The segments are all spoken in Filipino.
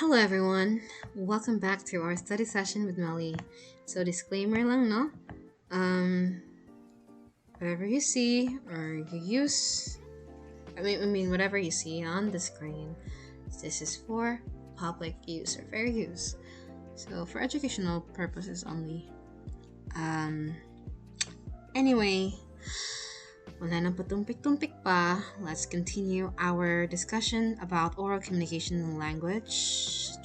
Hello everyone, welcome back to our study session with Melly. So disclaimer lang no, um, whatever you see or you use, I mean whatever you see on the screen, this is for public use or fair use. So for educational purposes only. Anyway, wala nang patumpik-tumpik pa. Let's continue our discussion about oral communication and language.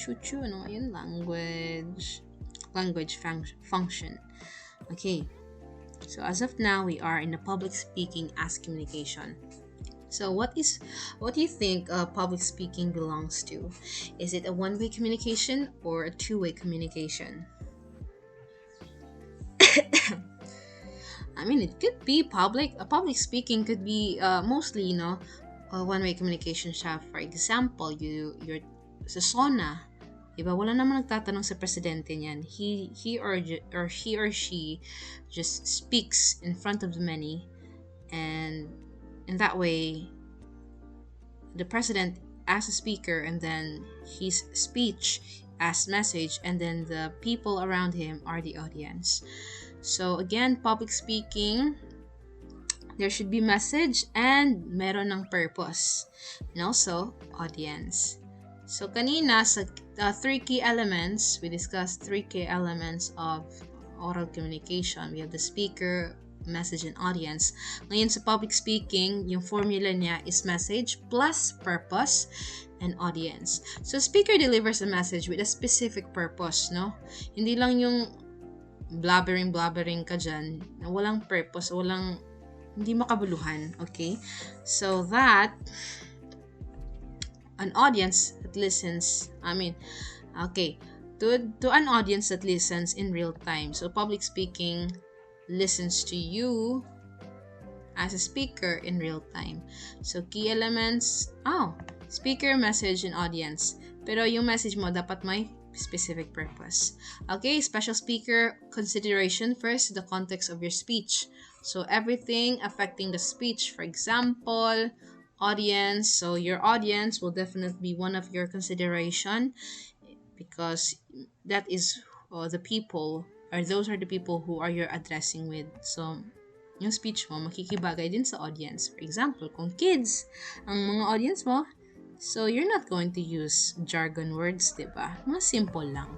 Chuchu, ano yun? Language function. Okay. So as of now, we are in the public speaking as communication. So what do you think public speaking belongs to? Is it a one-way communication or a two-way communication? I mean, it could be public. Public speaking could be mostly, one-way communication siya. For example, you're sa SONA, diba? Wala naman nagtatanong sa presidente niyan. He or she just speaks in front of the many, and in that way, the president as a speaker, and then his speech as message, and then the people around him are the audience. So again, public speaking, there should be message and meron ng purpose, and also audience. So kanina sa three key elements, we discussed three key elements of oral communication. We have the speaker, message, and audience. Ngayon sa public speaking, yung formula niya is message plus purpose and audience. So speaker delivers a message with a specific purpose, no? Hindi lang yung blabbering ka dyan na walang purpose, hindi makabuluhan, okay? So that an audience that listens, to an audience that listens in real time. So public speaking listens to you as a speaker in real time. So key elements, speaker, message, and audience. Pero yung message mo dapat may specific purpose. Okay, special speaker consideration. First, the context of your speech. So everything affecting the speech. For example, audience. So your audience will definitely be one of your consideration because that is the people, or those are the people who are you're addressing with. So yung speech mo makikibagay din sa audience. For example, kung kids ang mga audience mo, so you're not going to use jargon words, diba? Mga simple lang.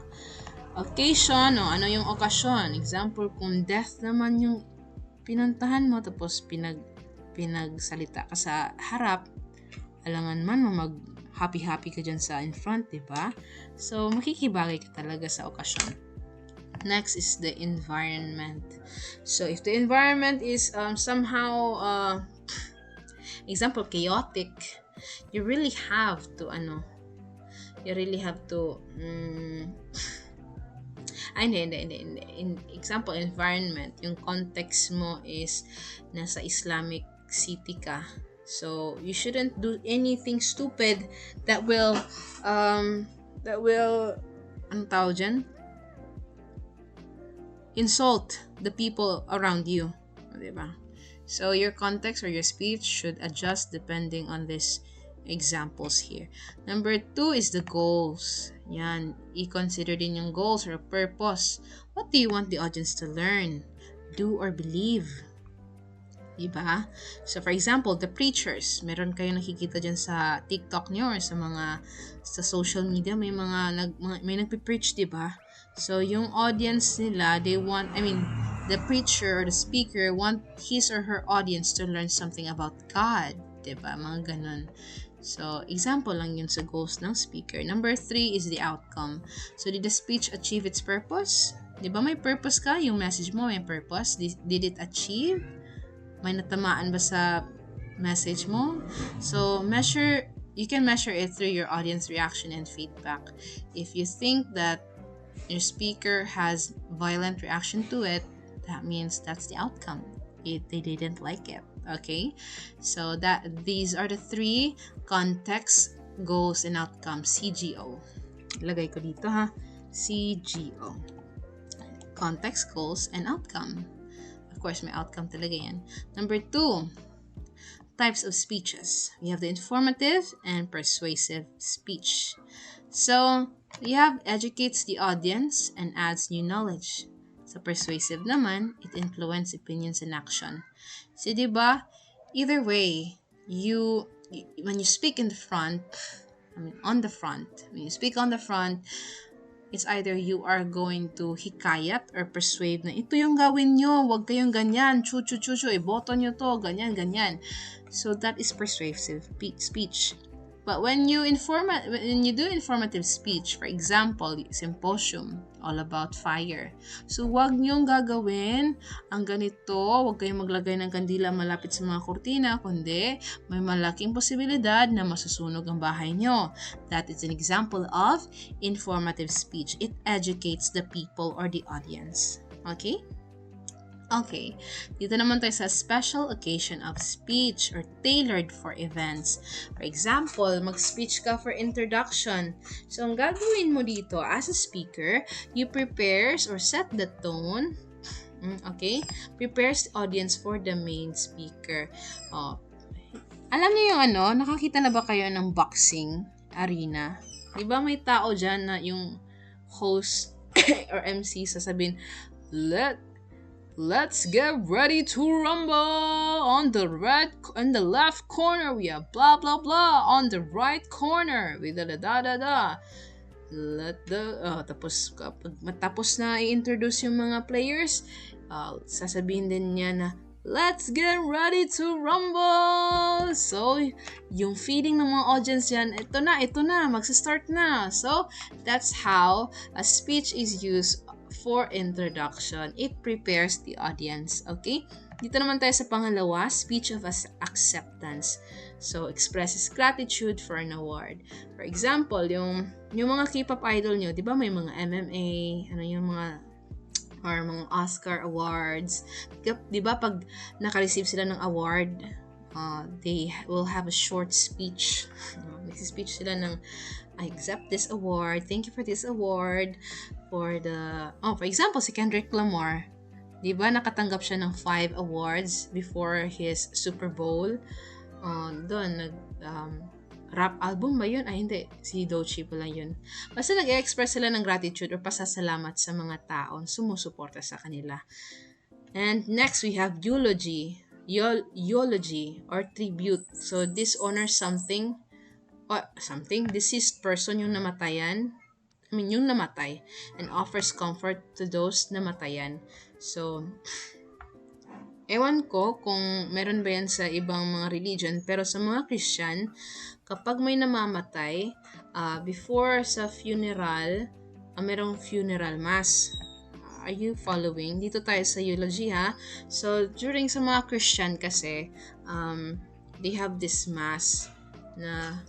Occasion, ano yung okasyon? Example, kung death naman yung pinuntahan mo, tapos pinagsalita ka sa harap, alangan man mag happy ka dyan sa in front, diba? So, makikibagay ka talaga sa okasyon. Next is the environment. So, if the environment is somehow, example, chaotic, you really have to in example environment, yung context mo is nasa Islamic city ka, so you shouldn't do anything stupid that will anong tawag dyan? Insult the people around you, diba? So your context or your speech should adjust depending on these examples here. Number 2 is the goals. Yan, i-consider din yung goals or purpose. What do you want the audience to learn, do, or believe? Diba? So for example, the preachers. Meron kayo nakikita dyan sa TikTok nyo or sa social media, may nagpe-preach, diba? So yung audience nila, the preacher or the speaker want his or her audience to learn something about God, diba? Mga ganun. So, example lang yun sa goals ng speaker. Number 3 is the outcome. So, did the speech achieve its purpose? Diba may purpose ka? Yung message mo may purpose. Did it achieve? May natamaan ba sa message mo? So, you can measure it through your audience reaction and feedback. If you think that your speaker has violent reaction to it, that means that's the outcome. They didn't like it. Okay, so these are the 3 context, goals, and outcomes. CGO. Lagay ko dito ha. CGO. Context, goals, and outcome. Of course, may outcome talaga yan. Number 2, types of speeches. We have the informative and persuasive speech. So, you have educates the audience and adds new knowledge. Sa persuasive naman, it influences opinions and action. So, di ba? Either way, when you speak in the front, on the front, when you speak on the front, it's either you are going to hikayat or persuade na ito yung gawin nyo, wag kayong ganyan, chu, iboto nyo to, ganyan. So that is persuasive speech. But when you do informative speech, for example, symposium, all about fire. So, wag niyong gagawin ang ganito, wag kayong maglagay ng kandila malapit sa mga kurtina, kundi may malaking posibilidad na masusunog ang bahay niyo. That is an example of informative speech. It educates the people or the audience. Okay? Okay, dito naman tayo sa special occasion of speech or tailored for events. For example, mag-speech ka for introduction. So, ang gagawin mo dito as a speaker, you prepares or set the tone, okay? Prepares the audience for the main speaker. Alam niyo yung nakakita na ba kayo ng boxing arena? Diba may tao dyan na yung host or MC sasabihin, Let's get ready to rumble. On the left corner we have blah blah blah. On the right corner we da. Tapos kapag matapos na i-introduce yung mga players, sasabihin din niya na let's get ready to rumble. So, yung feeling ng mga audience yan, ito na, magsa-start na. So, that's how a speech is used for introduction. It prepares the audience. Okay? Dito naman tayo sa pangalawa, speech of acceptance. So, expresses gratitude for an award. For example, yung mga K-pop idol nyo, di ba may mga MMA, yung mga Oscar awards. Di ba pag naka-receive sila ng award, they will have a short speech. Mag-speech sila ng, I accept this award. Thank you for this award. For example, si Kendrick Lamar, di ba nakatanggap siya ng 5 awards before his Super Bowl? Doon, rap album ba yun? Ay, hindi. Si Doechii pala yun. Basta nag-express sila ng gratitude or pasasalamat sa mga taong sumusuporta sa kanila. And next, we have eulogy or tribute. So, this honors something, deceased person yung namatayan, yung namatay, and offers comfort to those namatayan. So, ewan ko kung meron ba yan sa ibang mga religion, pero sa mga Christian, kapag may namamatay, before sa funeral, merong funeral mass. Are you following? Dito tayo sa eulogy, ha? So, during sa mga Christian kasi, they have this mass na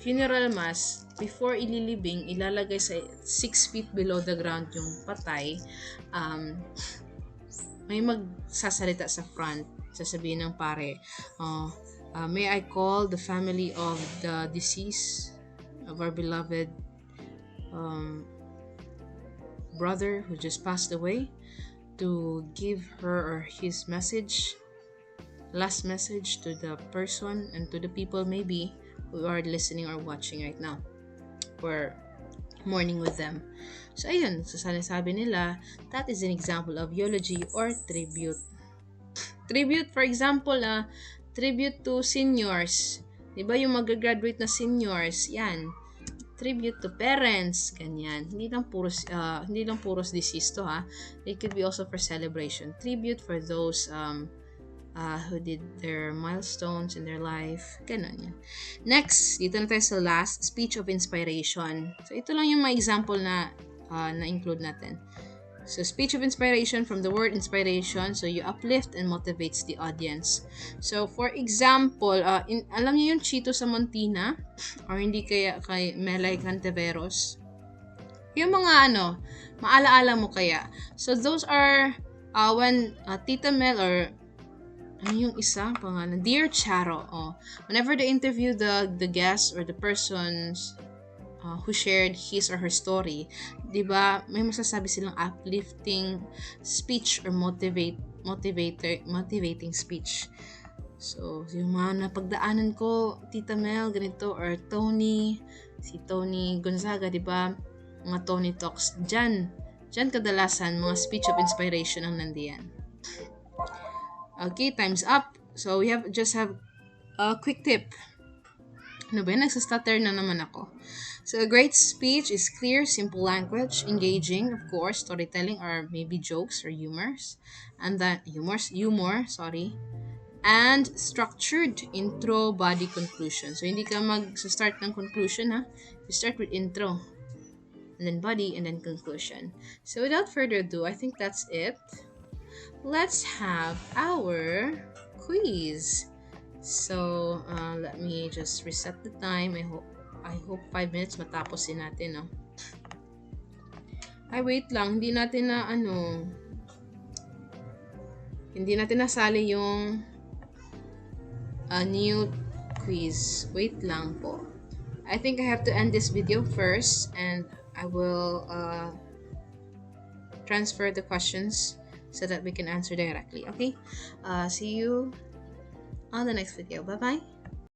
funeral mass. Before ililibing, ilalagay sa 6 feet below the ground yung patay. May magsasalita sa front. Sasabihin ng pare, may I call the family of the deceased, of our beloved brother who just passed away, to give her or his last message to the person and to the people maybe who are listening or watching right now. We're mourning with them. So, ayun. So, sabi nila, that is an example of eulogy or tribute. Tribute, for example, tribute to seniors. Diba yung mag-graduate na seniors? Yan. Tribute to parents. Ganyan. Hindi lang puros deceased to, ha. It could be also for celebration. Tribute for those who did their milestones in their life. Ganun yan. Next, dito na tayo sa last, speech of inspiration. So, ito lang yung mga example na na-include natin. So, speech of inspiration, from the word inspiration, so you uplift and motivates the audience. So, for example, alam niyo yung Chito sa Montina? Or hindi kaya kay Melay Canteveros? Yung mga maalaala mo kaya? So, those are when Tita Mel or yung isa pangalan, Dear Charo, whenever they interview the guest or the persons who shared his or her story, di ba, may masasabi silang uplifting speech or motivating speech. So, yung mga napagdaanan ko, Tita Mel, ganito, or Tony, Si Tony Gonzaga, di ba? Mga Tony Talks. Diyan kadalasan mga speech of inspiration ang nandiyan. Okay, time's up. So we just have a quick tip. Ano ba yun? Nagsastutter na naman ako. So a great speech is clear, simple language, engaging, of course, storytelling or maybe jokes or humors. And then humor, and structured intro, body, conclusion. So hindi ka mag-start ng conclusion, ha? You start with intro, and then body, and then conclusion. So without further ado, I think that's it. Let's have our quiz. So let me just reset the time. I hope 5 minutes matapos natin, no? Ay, wait lang. Hindi natin nasali yung new quiz. Wait lang po. I think I have to end this video first and I will transfer the questions so that we can answer directly. Okay? See you on the next video. Bye-bye.